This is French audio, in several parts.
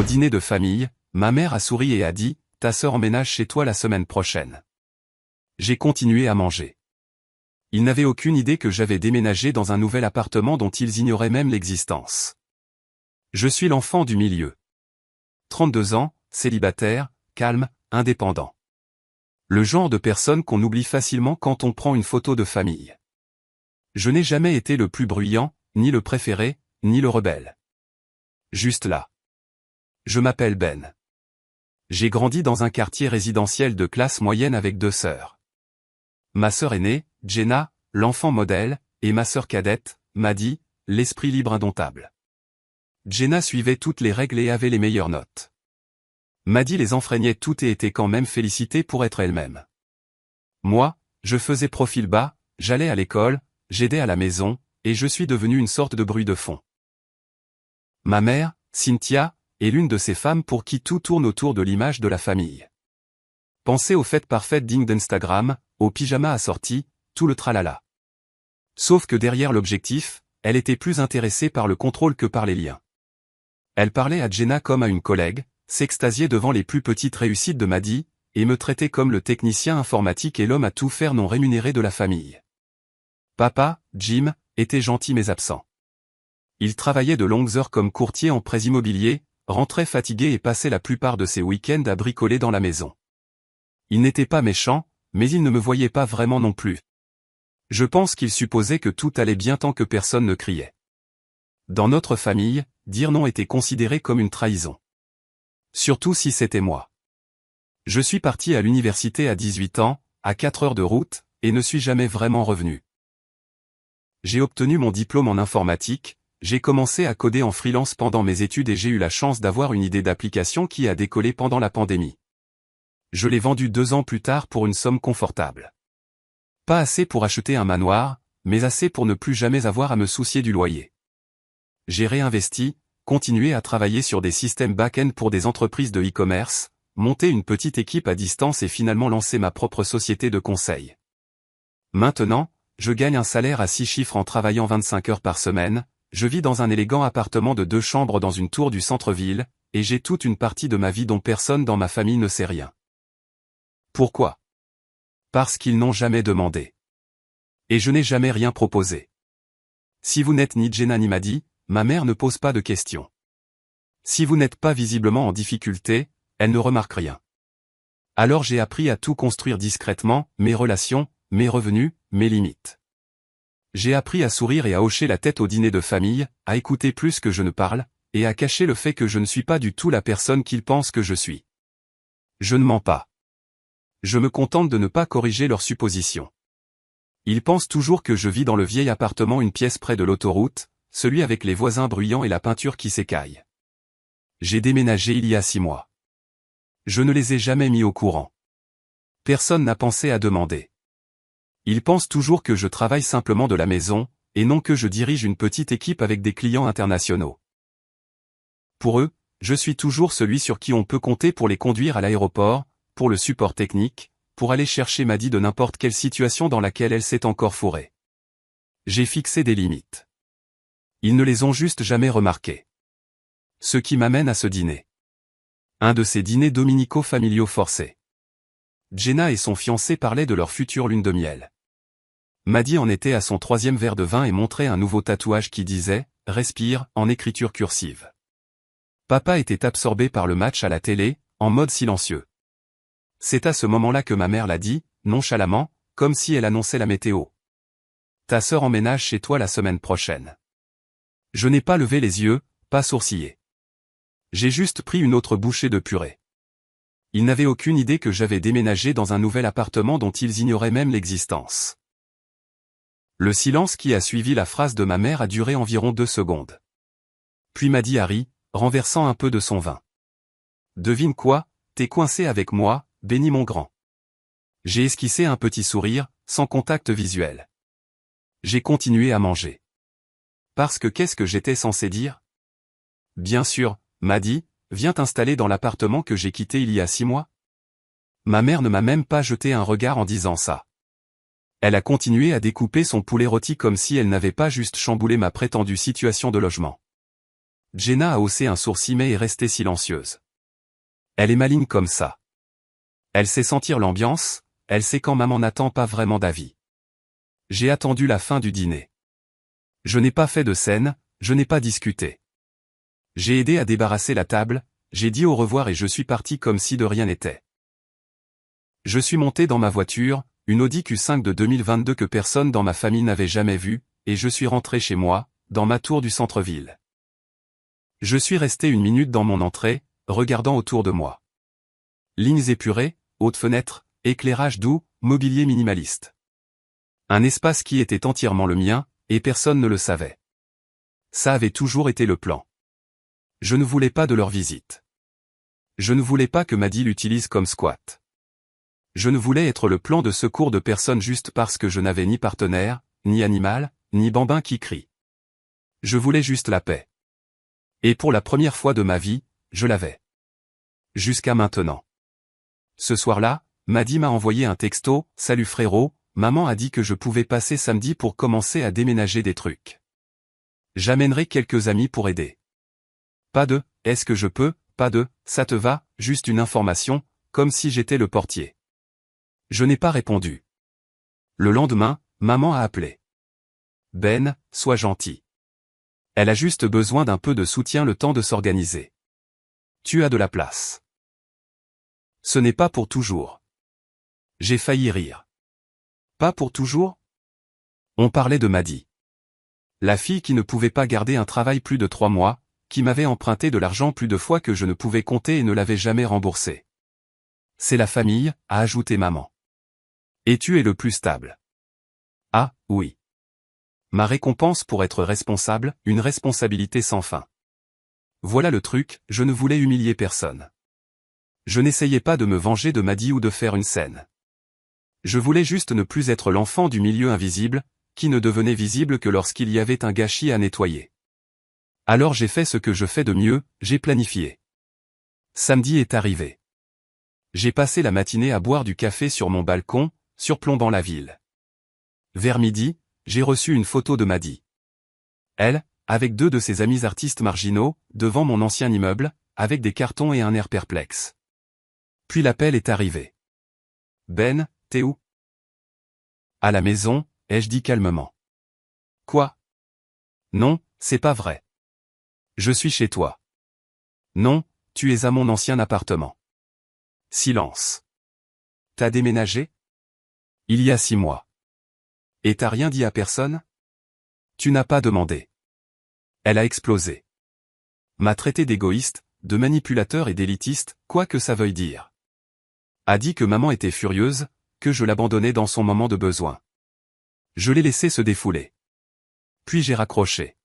Au dîner de famille, ma mère a souri et a dit « Ta sœur emménage chez toi la semaine prochaine ». J'ai continué à manger. Ils n'avaient aucune idée que j'avais déménagé dans un nouvel appartement dont ils ignoraient même l'existence. Je suis l'enfant du milieu. 32 ans, célibataire, calme, indépendant. Le genre de personne qu'on oublie facilement quand on prend une photo de famille. Je n'ai jamais été le plus bruyant, ni le préféré, ni le rebelle. Juste là. Je m'appelle Ben. J'ai grandi dans un quartier résidentiel de classe moyenne avec 2 sœurs. Ma sœur aînée, Jenna, l'enfant modèle, et ma sœur cadette, Maddie, l'esprit libre indomptable. Jenna suivait toutes les règles et avait les meilleures notes. Maddie les enfreignait toutes et était quand même félicitée pour être elle-même. Moi, je faisais profil bas, j'allais à l'école, j'aidais à la maison, et je suis devenu une sorte de bruit de fond. Ma mère, Cynthia, est l'une de ces femmes pour qui tout tourne autour de l'image de la famille. Pensez aux fêtes parfaites dignes d'Instagram, aux pyjamas assortis, tout le tralala. Sauf que derrière l'objectif, elle était plus intéressée par le contrôle que par les liens. Elle parlait à Jenna comme à une collègue, s'extasiait devant les plus petites réussites de Maddie, et me traitait comme le technicien informatique et l'homme à tout faire non rémunéré de la famille. Papa, Jim, était gentil mais absent. Il travaillait de longues heures comme courtier en prêts immobiliers, rentrait fatigué et passait la plupart de ses week-ends à bricoler dans la maison. Il n'était pas méchant, mais il ne me voyait pas vraiment non plus. Je pense qu'il supposait que tout allait bien tant que personne ne criait. Dans notre famille, dire non était considéré comme une trahison. Surtout si c'était moi. Je suis parti à l'université à 18 ans, à 4 heures de route, et ne suis jamais vraiment revenu. J'ai obtenu mon diplôme en informatique, j'ai commencé à coder en freelance pendant mes études et j'ai eu la chance d'avoir une idée d'application qui a décollé pendant la pandémie. Je l'ai vendue 2 ans plus tard pour une somme confortable. Pas assez pour acheter un manoir, mais assez pour ne plus jamais avoir à me soucier du loyer. J'ai réinvesti, continué à travailler sur des systèmes back-end pour des entreprises de e-commerce, monté une petite équipe à distance et finalement lancé ma propre société de conseil. Maintenant, je gagne un salaire à 6 chiffres en travaillant 25 heures par semaine, je vis dans un élégant appartement de 2 chambres dans une tour du centre-ville, et j'ai toute une partie de ma vie dont personne dans ma famille ne sait rien. Pourquoi? Parce qu'ils n'ont jamais demandé. Et je n'ai jamais rien proposé. Si vous n'êtes ni Jenna ni Maddie, ma mère ne pose pas de questions. Si vous n'êtes pas visiblement en difficulté, elle ne remarque rien. Alors j'ai appris à tout construire discrètement, mes relations, mes revenus, mes limites. J'ai appris à sourire et à hocher la tête au dîner de famille, à écouter plus que je ne parle, et à cacher le fait que je ne suis pas du tout la personne qu'ils pensent que je suis. Je ne mens pas. Je me contente de ne pas corriger leurs suppositions. Ils pensent toujours que je vis dans le vieil appartement une pièce près de l'autoroute, celui avec les voisins bruyants et la peinture qui s'écaille. J'ai déménagé il y a 6 mois. Je ne les ai jamais mis au courant. Personne n'a pensé à demander. Ils pensent toujours que je travaille simplement de la maison, et non que je dirige une petite équipe avec des clients internationaux. Pour eux, je suis toujours celui sur qui on peut compter pour les conduire à l'aéroport, pour le support technique, pour aller chercher Maddie de n'importe quelle situation dans laquelle elle s'est encore fourrée. J'ai fixé des limites. Ils ne les ont juste jamais remarquées. Ce qui m'amène à ce dîner. Un de ces dîners dominicaux familiaux forcés. Jenna et son fiancé parlaient de leur future lune de miel. Maddie en était à son 3e verre de vin et montrait un nouveau tatouage qui disait « Respire » en écriture cursive. Papa était absorbé par le match à la télé, en mode silencieux. C'est à ce moment-là que ma mère l'a dit, nonchalamment, comme si elle annonçait la météo. « Ta sœur emménage chez toi la semaine prochaine. » Je n'ai pas levé les yeux, pas sourcillé. J'ai juste pris une autre bouchée de purée. Ils n'avaient aucune idée que j'avais déménagé dans un nouvel appartement dont ils ignoraient même l'existence. Le silence qui a suivi la phrase de ma mère a duré environ 2 secondes. Puis Maddie a ri, renversant un peu de son vin. « Devine quoi, t'es coincé avec moi, béni mon grand. » J'ai esquissé un petit sourire, sans contact visuel. J'ai continué à manger. Parce que qu'est-ce que j'étais censé dire? Bien sûr, Maddie, viens t'installer dans l'appartement que j'ai quitté il y a 6 mois. Ma mère ne m'a même pas jeté un regard en disant ça. Elle a continué à découper son poulet rôti comme si elle n'avait pas juste chamboulé ma prétendue situation de logement. Jenna a haussé un sourcil mais est restée silencieuse. Elle est maligne comme ça. Elle sait sentir l'ambiance, elle sait quand maman n'attend pas vraiment d'avis. J'ai attendu la fin du dîner. Je n'ai pas fait de scène, je n'ai pas discuté. J'ai aidé à débarrasser la table, j'ai dit au revoir et je suis parti comme si de rien n'était. Je suis monté dans ma voiture, une Audi Q5 de 2022 que personne dans ma famille n'avait jamais vue, et je suis rentré chez moi, dans ma tour du centre-ville. Je suis resté une minute dans mon entrée, regardant autour de moi. Lignes épurées, hautes fenêtres, éclairage doux, mobilier minimaliste. Un espace qui était entièrement le mien, et personne ne le savait. Ça avait toujours été le plan. Je ne voulais pas de leur visite. Je ne voulais pas que Maddy l'utilise comme squat. Je ne voulais être le plan de secours de personne juste parce que je n'avais ni partenaire, ni animal, ni bambin qui crie. Je voulais juste la paix. Et pour la première fois de ma vie, je l'avais. Jusqu'à maintenant. Ce soir-là, Maddy m'a envoyé un texto, « Salut frérot, maman a dit que je pouvais passer samedi pour commencer à déménager des trucs. J'amènerai quelques amis pour aider. » Pas de « Est-ce que je peux ?» Pas de « Ça te va ?» Juste une information, comme si j'étais le portier. Je n'ai pas répondu. Le lendemain, maman a appelé. « Ben, sois gentil. Elle a juste besoin d'un peu de soutien le temps de s'organiser. Tu as de la place. » Ce n'est pas pour toujours. J'ai failli rire. Pas pour toujours? On parlait de Maddy. La fille qui ne pouvait pas garder un travail plus de 3 mois, qui m'avait emprunté de l'argent plus de fois que je ne pouvais compter et ne l'avait jamais remboursé. C'est la famille, a ajouté maman. Et tu es le plus stable. Ah, oui. Ma récompense pour être responsable, une responsabilité sans fin. Voilà le truc, je ne voulais humilier personne. Je n'essayais pas de me venger de Maddy ou de faire une scène. Je voulais juste ne plus être l'enfant du milieu invisible, qui ne devenait visible que lorsqu'il y avait un gâchis à nettoyer. Alors j'ai fait ce que je fais de mieux, j'ai planifié. Samedi est arrivé. J'ai passé la matinée à boire du café sur mon balcon, surplombant la ville. Vers midi, j'ai reçu une photo de Maddy. Elle, avec 2 de ses amis artistes marginaux, devant mon ancien immeuble, avec des cartons et un air perplexe. Puis l'appel est arrivé. « Ben, t'es où ?»« À la maison », ai-je dit calmement. « Quoi ? » ?»« Non, c'est pas vrai. Je suis chez toi. »« Non, tu es à mon ancien appartement. » Silence. « T'as déménagé ? » ?»« Il y a 6 mois. »« Et t'as rien dit à personne ? » ?»« Tu n'as pas demandé. » Elle a explosé. M'a traité d'égoïste, de manipulateur et d'élitiste, quoi que ça veuille dire. A dit que maman était furieuse, que je l'abandonnais dans son moment de besoin. Je l'ai laissé se défouler. Puis j'ai raccroché.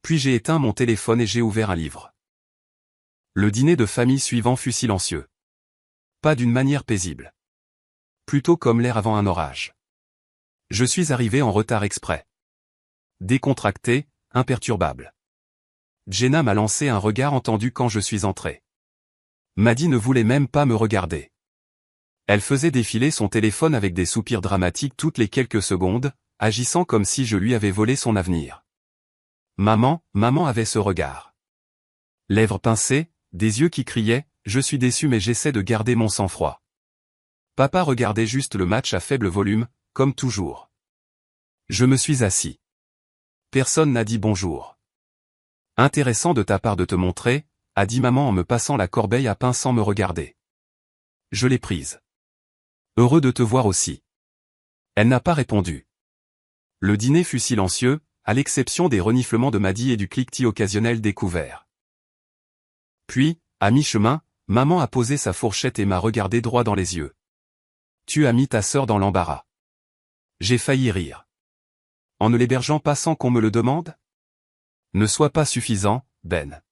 Puis j'ai éteint mon téléphone et j'ai ouvert un livre. Le dîner de famille suivant fut silencieux. Pas d'une manière paisible. Plutôt comme l'air avant un orage. Je suis arrivé en retard exprès. Décontracté, imperturbable. Jenna m'a lancé un regard entendu quand je suis entré. Maddy ne voulait même pas me regarder. Elle faisait défiler son téléphone avec des soupirs dramatiques toutes les quelques secondes, agissant comme si je lui avais volé son avenir. Maman avait ce regard. Lèvres pincées, des yeux qui criaient, « Je suis déçu mais j'essaie de garder mon sang-froid. » Papa regardait juste le match à faible volume, comme toujours. Je me suis assis. Personne n'a dit bonjour. Intéressant de ta part de te montrer, a dit maman en me passant la corbeille à pain sans me regarder. Je l'ai prise. Heureux de te voir aussi. Elle n'a pas répondu. Le dîner fut silencieux, à l'exception des reniflements de Maddy et du cliquetis occasionnel des couverts. Puis, à mi-chemin, maman a posé sa fourchette et m'a regardé droit dans les yeux. Tu as mis ta sœur dans l'embarras. J'ai failli rire. En ne l'hébergeant pas sans qu'on me le demande ? Ne sois pas suffisant, Ben.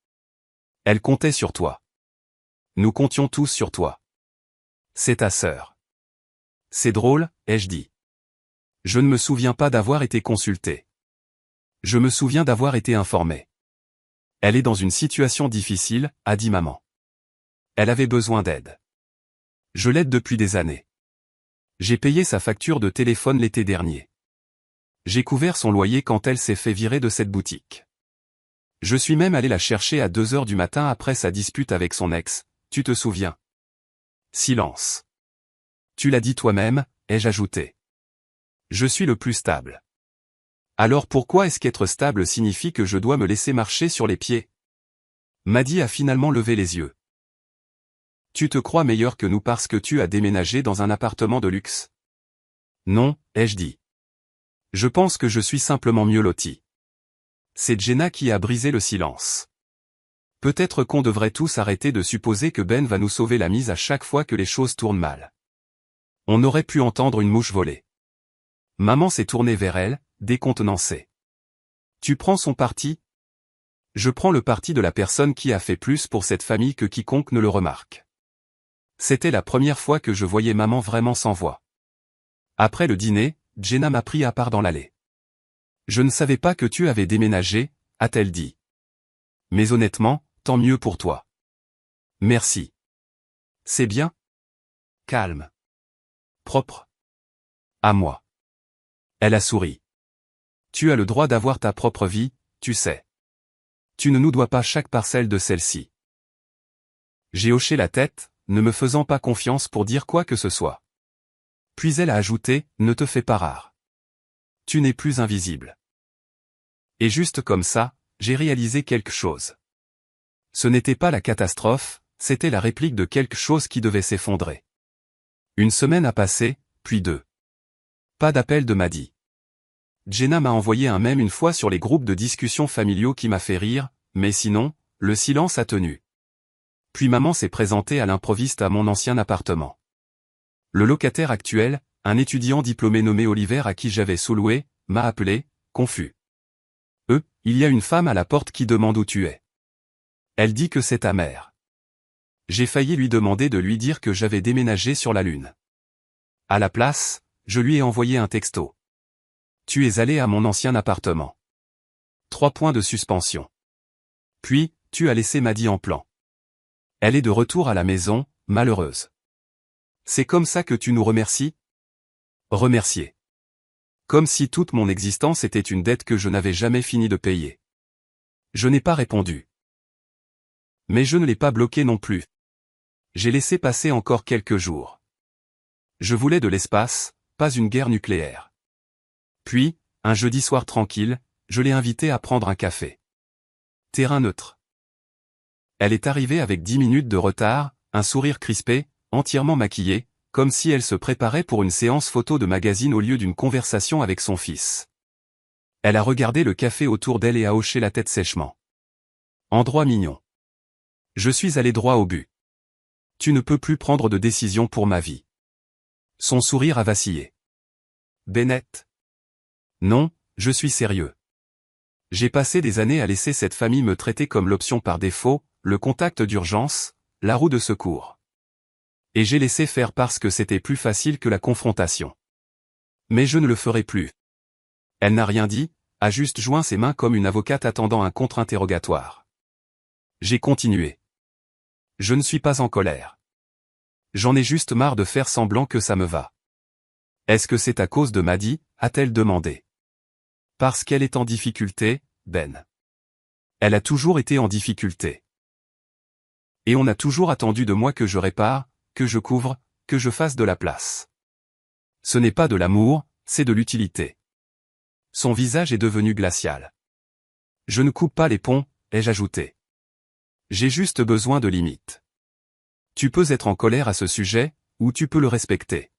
Elle comptait sur toi. Nous comptions tous sur toi. C'est ta sœur. C'est drôle, ai-je dit. Je ne me souviens pas d'avoir été consulté. Je me souviens d'avoir été informé. Elle est dans une situation difficile, a dit maman. Elle avait besoin d'aide. Je l'aide depuis des années. J'ai payé sa facture de téléphone l'été dernier. J'ai couvert son loyer quand elle s'est fait virer de cette boutique. Je suis même allé la chercher à 2 heures du matin après sa dispute avec son ex, tu te souviens? Silence. Tu l'as dit toi-même, ai-je ajouté. Je suis le plus stable. Alors pourquoi est-ce qu'être stable signifie que je dois me laisser marcher sur les pieds? Maddy a finalement levé les yeux. Tu te crois meilleur que nous parce que tu as déménagé dans un appartement de luxe? Non, ai-je dit. Je pense que je suis simplement mieux loti. C'est Jenna qui a brisé le silence. Peut-être qu'on devrait tous arrêter de supposer que Ben va nous sauver la mise à chaque fois que les choses tournent mal. On aurait pu entendre une mouche voler. Maman s'est tournée vers elle, décontenancée. Tu prends son parti? Je prends le parti de la personne qui a fait plus pour cette famille que quiconque ne le remarque. C'était la première fois que je voyais maman vraiment sans voix. Après le dîner, Jenna m'a pris à part dans l'allée. Je ne savais pas que tu avais déménagé, a-t-elle dit. Mais honnêtement, tant mieux pour toi. Merci. C'est bien? Calme. Propre. À moi. Elle a souri. Tu as le droit d'avoir ta propre vie, tu sais. Tu ne nous dois pas chaque parcelle de celle-ci. J'ai hoché la tête, ne me faisant pas confiance pour dire quoi que ce soit. Puis elle a ajouté, ne te fais pas rare. Tu n'es plus invisible. Et juste comme ça, j'ai réalisé quelque chose. Ce n'était pas la catastrophe, c'était la réplique de quelque chose qui devait s'effondrer. Une semaine a passé, puis 2. Pas d'appel de Maddy. Jenna m'a envoyé un mème une fois sur les groupes de discussion familiaux qui m'a fait rire, mais sinon, le silence a tenu. Puis maman s'est présentée à l'improviste à mon ancien appartement. Le locataire actuel, un étudiant diplômé nommé Oliver à qui j'avais sous-loué, m'a appelé, confus. Il y a une femme à la porte qui demande où tu es. Elle dit que c'est ta mère. J'ai failli lui demander de lui dire que j'avais déménagé sur la Lune. À la place, je lui ai envoyé un texto. Tu es allé à mon ancien appartement. 3 points de suspension. Puis, tu as laissé Maddy en plan. Elle est de retour à la maison, malheureuse. C'est comme ça que tu nous remercies? Remercier. Comme si toute mon existence était une dette que je n'avais jamais fini de payer. Je n'ai pas répondu. Mais je ne l'ai pas bloqué non plus. J'ai laissé passer encore quelques jours. Je voulais de l'espace, pas une guerre nucléaire. Puis, un jeudi soir tranquille, je l'ai invitée à prendre un café. Terrain neutre. Elle est arrivée avec 10 minutes de retard, un sourire crispé, entièrement maquillée, comme si elle se préparait pour une séance photo de magazine au lieu d'une conversation avec son fils. Elle a regardé le café autour d'elle et a hoché la tête sèchement. Endroit mignon. Je suis allé droit au but. Tu ne peux plus prendre de décision pour ma vie. Son sourire a vacillé. Bennett. Non, je suis sérieux. J'ai passé des années à laisser cette famille me traiter comme l'option par défaut, le contact d'urgence, la roue de secours. Et j'ai laissé faire parce que c'était plus facile que la confrontation. Mais je ne le ferai plus. Elle n'a rien dit, a juste joint ses mains comme une avocate attendant un contre-interrogatoire. J'ai continué. Je ne suis pas en colère. J'en ai juste marre de faire semblant que ça me va. Est-ce que c'est à cause de Maddy, a-t-elle demandé. Parce qu'elle est en difficulté, Ben. Elle a toujours été en difficulté. Et on a toujours attendu de moi que je répare, que je couvre, que je fasse de la place. Ce n'est pas de l'amour, c'est de l'utilité. Son visage est devenu glacial. Je ne coupe pas les ponts, ai-je ajouté. J'ai juste besoin de limites. Tu peux être en colère à ce sujet, ou tu peux le respecter.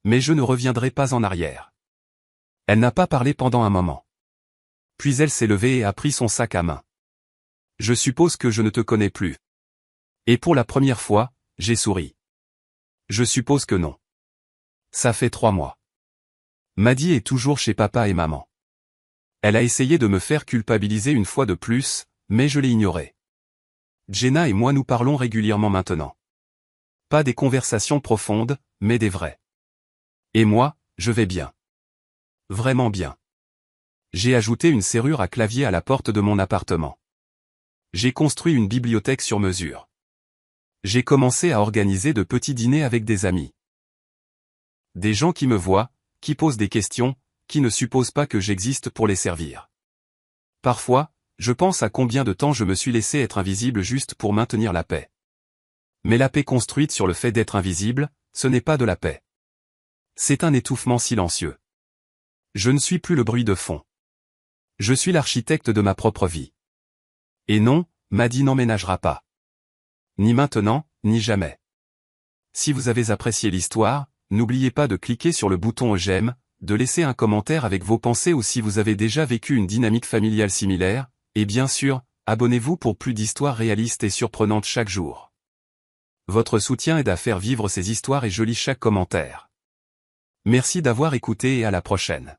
Mais je ne reviendrai pas en arrière. Elle n'a pas parlé pendant un moment. Puis elle s'est levée et a pris son sac à main. Je suppose que je ne te connais plus. Et pour la première fois, j'ai souri. Je suppose que non. Ça fait 3 mois. Maddy est toujours chez papa et maman. Elle a essayé de me faire culpabiliser une fois de plus, mais je l'ai ignoré. Jenna et moi nous parlons régulièrement maintenant. Pas des conversations profondes, mais des vraies. Et moi, je vais bien. Vraiment bien. J'ai ajouté une serrure à clavier à la porte de mon appartement. J'ai construit une bibliothèque sur mesure. J'ai commencé à organiser de petits dîners avec des amis. Des gens qui me voient, qui posent des questions, qui ne supposent pas que j'existe pour les servir. Parfois, Je pense à combien de temps je me suis laissé être invisible juste pour maintenir la paix. Mais la paix construite sur le fait d'être invisible, ce n'est pas de la paix. C'est un étouffement silencieux. Je ne suis plus le bruit de fond. Je suis l'architecte de ma propre vie. Et non, Maddy n'emménagera pas. Ni maintenant, ni jamais. Si vous avez apprécié l'histoire, n'oubliez pas de cliquer sur le bouton j'aime, de laisser un commentaire avec vos pensées ou si vous avez déjà vécu une dynamique familiale similaire, et bien sûr, abonnez-vous pour plus d'histoires réalistes et surprenantes chaque jour. Votre soutien aide à faire vivre ces histoires et je lis chaque commentaire. Merci d'avoir écouté et à la prochaine.